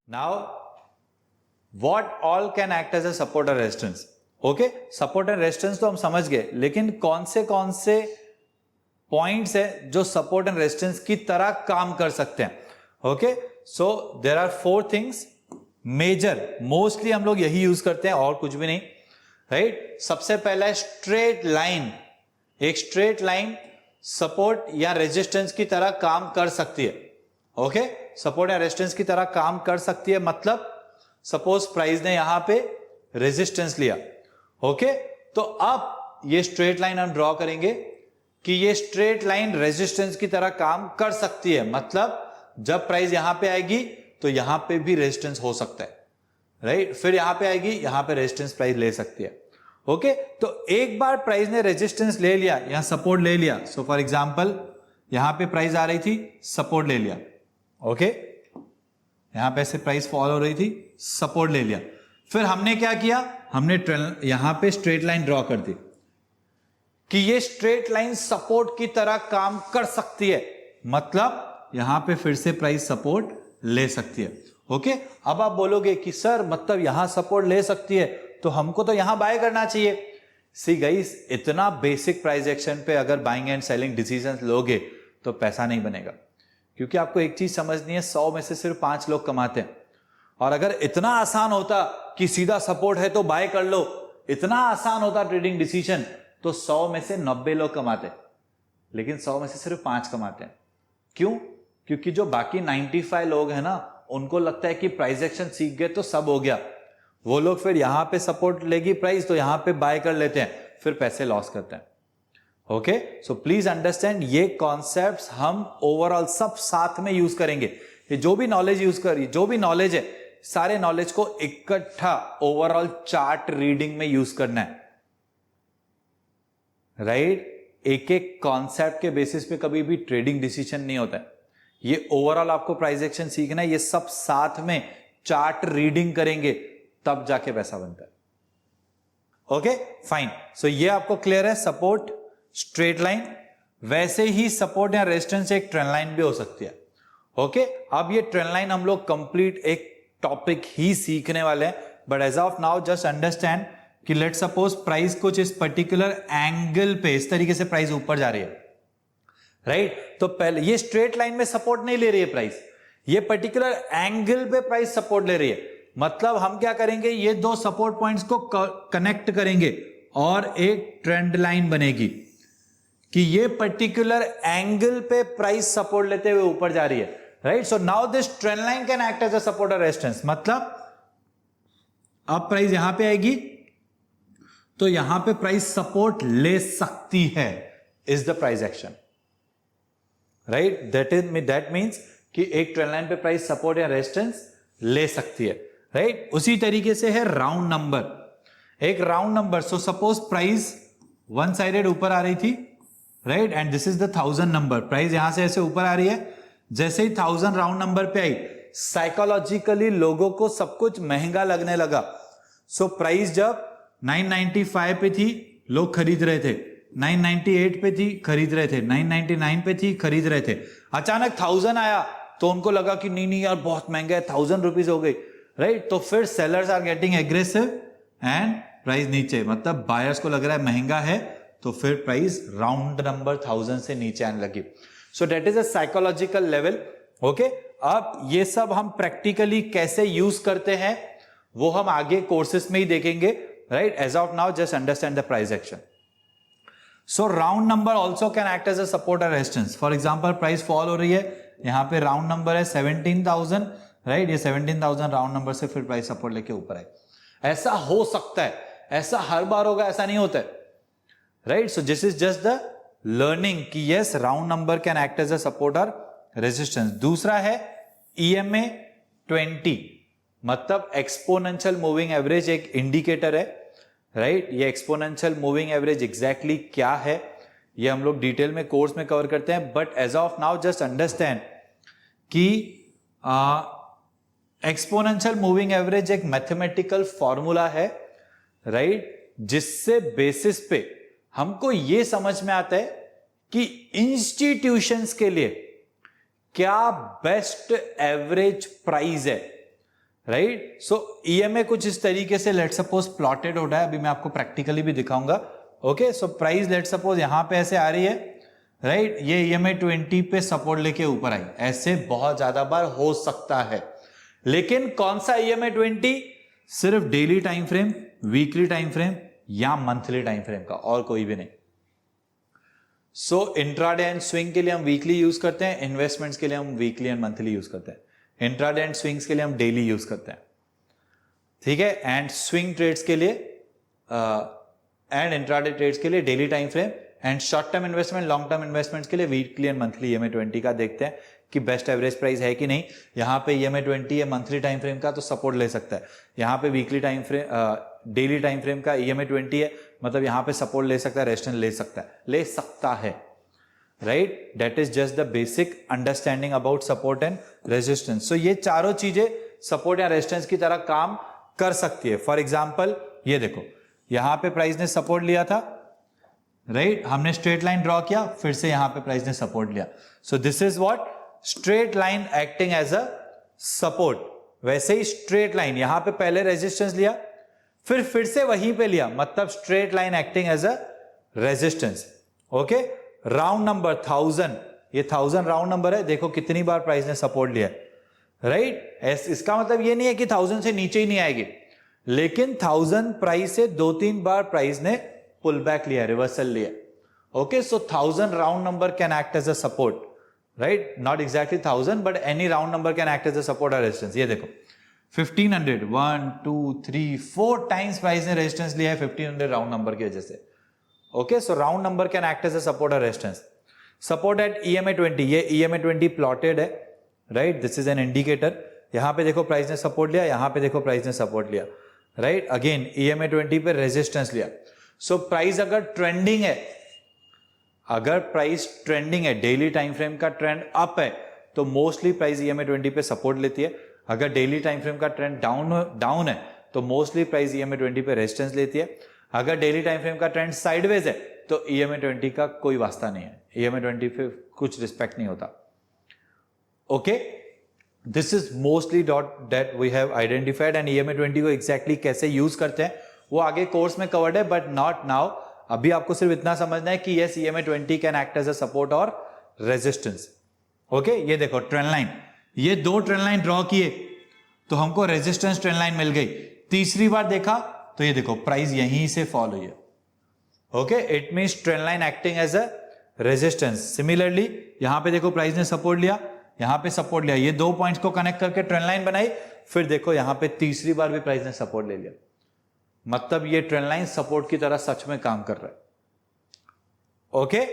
Now, what all can act as a support or resistance? Okay, support and resistance तो हम समझ गए, लेकिन कौन से पॉइंट्स है जो सपोर्ट एंड रेजिस्टेंस की तरह काम कर सकते हैं? Okay, so there are 4 things major, mostly हम लोग यही यूज करते हैं और कुछ भी नहीं, राइट? सबसे पहला है स्ट्रेट लाइन। एक स्ट्रेट लाइन सपोर्ट या रेजिस्टेंस की तरह काम कर सकती है। ओके, सपोर्ट या रेजिस्टेंस की तरह काम कर सकती है, मतलब सपोज प्राइस ने यहां पे रेजिस्टेंस लिया। ओके, तो अब ये स्ट्रेट लाइन हम ड्रॉ करेंगे कि ये स्ट्रेट लाइन रेजिस्टेंस की तरह काम कर सकती है, मतलब जब प्राइस यहां पे आएगी तो यहां पे भी रेजिस्टेंस हो सकता है, राइट? फिर यहां पे आएगी, यहां पे रेजिस्टेंस प्राइस ले सकती है। ओके, तो एक बार प्राइस ने रेजिस्टेंस ले लिया, यहां सपोर्ट ले लिया, सो फॉर एग्जांपल यहां पे प्राइस आ रही थी, सपोर्ट ले लिया। ओके, यहां पे से प्राइस फॉल हो रही थी, सपोर्ट ले लिया। फिर हमने क्या किया, हमने यहां पे स्ट्रेट लाइन ड्रॉ कर दी कि ये स्ट्रेट लाइन सपोर्ट की तरह काम कर सकती है, मतलब यहां पे फिर से प्राइस सपोर्ट ले सकती है। ओके, अब आप बोलोगे कि सर मतलब यहां सपोर्ट ले सकती है तो हमको तो यहां बाय करना चाहिए। सी गाइस, इतना बेसिक प्राइस एक्शन पे अगर बाइंग एंड सेलिंग डिसीजन लोगे तो पैसा नहीं बनेगा, क्योंकि आपको एक चीज समझनी है, 100 में से सिर्फ 5 लोग कमाते हैं। और अगर इतना आसान होता कि सीधा सपोर्ट है तो बाय कर लो, इतना आसान होता ट्रेडिंग डिसीजन, तो 100 में से 90 लोग कमाते, लेकिन 100 में से सिर्फ 5 कमाते हैं। क्यों? क्योंकि जो बाकी 95 लोग हैं ना, उनको लगता है कि प्राइस एक्शन सीख गए तो सब हो गया। वो लोग फिर यहां पे सपोर्ट लेगी प्राइस तो यहां पे बाय कर लेते हैं, फिर पैसे लॉस करते हैं। ओके, सो प्लीज अंडरस्टैंड, ये कॉन्सेप्ट्स हम ओवरऑल सब साथ में यूज करेंगे। ये जो भी नॉलेज यूज करिए, जो भी नॉलेज है, सारे नॉलेज को इकट्ठा ओवरऑल चार्ट रीडिंग में यूज करना है, राइट? एक एक कॉन्सेप्ट के बेसिस पे कभी भी ट्रेडिंग डिसीजन नहीं होता है। ये ओवरऑल आपको प्राइस एक्शन सीखना है, ये सब साथ में चार्ट रीडिंग करेंगे तब जाके पैसा बनता है। Okay, fine. सो ये आपको क्लियर है, सपोर्ट स्ट्रेट लाइन, वैसे ही सपोर्ट या रेजिस्टेंस एक ट्रेंड लाइन भी हो सकती है। ओके, अब ये ट्रेंड लाइन हम लोग कंप्लीट एक टॉपिक ही सीखने वाले हैं, but as of now just understand कि लेट सपोज प्राइस कुछ इस पर्टिकुलर एंगल पे इस तरीके से प्राइस ऊपर जा रही है, राइट? तो पहले ये स्ट्रेट लाइन में सपोर्ट नहीं ले रही है प्राइस, ये पर्टिकुलर एंगल पे प्राइस सपोर्ट ले रही है, मतलब हम क्या करेंगे, ये दो सपोर्ट पॉइंट्स को कनेक्ट करेंगे और एक ट्रेंड लाइन बनेगी कि ये पर्टिकुलर एंगल पे प्राइस सपोर्ट लेते हुए ऊपर जा रही है, right? So now this trend line can act as a support और रेजिस्टेंस, मतलब अब प्राइस यहां पे आएगी तो यहां पे प्राइस सपोर्ट ले सकती है, is the price action, right? That means कि एक ट्रेंड लाइन पे प्राइस सपोर्ट या रेजिस्टेंस ले सकती है, राइट? उसी तरीके से है राउंड नंबर, एक round number. So suppose price one sided ऊपर आ रही थी, right? And this is the 1000 number, price यहां से ऐसे ऊपर आ रही है, जैसे ही 1000 राउंड नंबर पे आई, साइकोलॉजिकली लोगों को सब कुछ महंगा लगने लगा। सो प्राइस जब 995 पे थी, लोग खरीद रहे थे, 998 पे थी, खरीद रहे थे, 999 पे थी, खरीद रहे थे। अचानक 1000 आया तो उनको लगा कि नहीं नहीं यार बहुत महंगा है, 1000 रुपीज हो गई, राइट? तो फिर sellers are getting aggressive and price नीचे, मतलब बायर्स को लग रहा है महंगा है, तो फिर प्राइस राउंड नंबर 1000 से नीचे आने लगी। So that is a psychological level. Okay, अब ये सब हम प्रैक्टिकली कैसे यूज करते हैं वो हम आगे कोर्सेस में ही देखेंगे, right? As of now just understand the price action. So round number also can act as a support और resistance. For example price fall हो रही है, यहां पे राउंड नंबर है 17,000, राइट? ये 17,000 राउंड नंबर से फिर प्राइस सपोर्ट लेके ऊपर आए। ऐसा हो सकता है, ऐसा हर बार होगा ऐसा नहीं होता है, right? So this is just the learning कि yes round number can act as a support और रेजिस्टेंस। दूसरा है EMA 20, मतलब एक्सपोनेंशियल मूविंग एवरेज, एक इंडिकेटर है, राइट? ये एक्सपोनेंशियल मूविंग एवरेज एग्जैक्टली क्या है ये हम लोग डिटेल में कोर्स में कवर करते हैं, but as of now just understand कि एक्सपोनेंशियल मूविंग एवरेज एक मैथमेटिकल फॉर्मूला है, राइट? जिससे बेसिस पे हमको यह समझ में आता है कि इंस्टीट्यूशंस के लिए क्या बेस्ट एवरेज प्राइस है, राइट। सो ईएमए कुछ इस तरीके से लेट सपोज प्लॉटेड हो रहा है, अभी मैं आपको प्रैक्टिकली भी दिखाऊंगा। Okay, so price let suppose यहां पे ऐसे आ रही है, राइट। ये ईएमए 20 पे सपोर्ट लेके ऊपर आई, ऐसे बहुत ज्यादा बार हो सकता है। लेकिन कौन सा ईएमए 20? सिर्फ daily time frame, weekly time frame या मंथली टाइम फ्रेम का, और कोई भी नहीं। सो इंट्राडे एंड स्विंग के लिए हम वीकली यूज करते हैं, इन्वेस्टमेंट्स के लिए हम वीकली एंड मंथली यूज करते हैं। इंट्राडे एंड स्विंग्स के लिए हम डेली यूज करते हैं, ठीक है। एंड स्विंग ट्रेड्स के लिए एंड इंट्राडे ट्रेड्स के लिए daily time frame, and short term investment, long term investments के लिए वीकली एंड मंथली ईएमए 20 का देखते हैं कि बेस्ट एवरेज प्राइस है कि नहीं। यहां पे ईएमए 20 है मंथली टाइम फ्रेम का तो सपोर्ट ले सकता है, यहां पे weekly time frame daily time frame का ईएमए 20 है, मतलब यहां पे सपोर्ट ले सकता है, रेजिस्टेंस ले सकता है, right. That is just the basic understanding about support and resistance. So ये चारों चीजें सपोर्ट या रेजिस्टेंस की तरह काम कर सकती है। फॉर एग्जाम्पल ये देखो, यहां पे प्राइस ने सपोर्ट लिया था, राइट, हमने स्ट्रेट लाइन ड्रॉ किया, फिर से यहां पे प्राइस ने सपोर्ट लिया। So this is what straight line acting as a support. वैसे ही स्ट्रेट लाइन यहां पे पहले रेजिस्टेंस लिया, फिर से वहीं पे लिया, मतलब straight line acting as a resistance. Okay, round number 1000, ये 1000 राउंड नंबर है, देखो कितनी बार प्राइस ने सपोर्ट लिया, राइट। इसका मतलब ये नहीं है कि 1000 से नीचे ही नहीं आएगी, लेकिन 1000 प्राइस से 2-3 बार प्राइस ने पुल बैक लिया, रिवर्सल लिया। Okay, so 1000 round number can act as a support, right. Not exactly 1000 but any round number can act as a support और रेजिस्टेंस। ये देखो 1500, 1 2 3 4 टाइम्स प्राइस ने रेजिस्टेंस लिया है 1500 राउंड नंबर की वजह से। Okay, so round number can act as a support और रेजिस्टेंस। सपोर्ट एट ईएमए 20, ये ईएमए 20 प्लॉटेड है, right, this is an indicator. यहां पे देखो प्राइस ने सपोर्ट लिया, यहां पे देखो प्राइस ने सपोर्ट लिया, राइट। अगेन ईएमए 20 पे रेजिस्टेंस लिया। सो प्राइस अगर ट्रेंडिंग है, अगर प्राइस ट्रेंडिंग है, डेली टाइम फ्रेम का ट्रेंड अप है, तो मोस्टली प्राइस ईएमए 20 पे सपोर्ट लेती है। अगर डेली टाइम फ्रेम का ट्रेंड डाउन है, तो मोस्टली प्राइस ईएमए 20 पे रेजिस्टेंस लेती है। अगर डेली टाइम फ्रेम का ट्रेंड साइडवेज है, तो ईएमए 20 का कोई वास्ता नहीं है, ईएमए 20 पे कुछ रिस्पेक्ट नहीं होता। Okay, this is mostly that we have identified, and EMA 20 को एग्जैक्टली कैसे यूज करते हैं वो आगे कोर्स में कवर्ड है, बट नॉट नाउ। अभी आपको सिर्फ इतना समझना है कि yes, EMA 20 can act as a support और रेजिस्टेंस। ओके, ये देखो ट्रेंड लाइन, ये 2 ट्रेंड लाइन ड्रॉ किए तो हमको रेजिस्टेंस ट्रेंड लाइन मिल गई। तीसरी बार देखा तो ये देखो प्राइस यहीं से फॉल हुई है। Okay, it means trend line acting as a resistance. Similarly यहां पे देखो प्राइस ने सपोर्ट लिया, यहां पे सपोर्ट लिया, ये 2 पॉइंट्स को कनेक्ट करके ट्रेंड लाइन बनाई, फिर देखो यहां पे तीसरी बार भी प्राइस ने सपोर्ट ले लिया, मतलब ये ट्रेंड लाइन सपोर्ट की तरह सच में काम कर रहा है। ओके,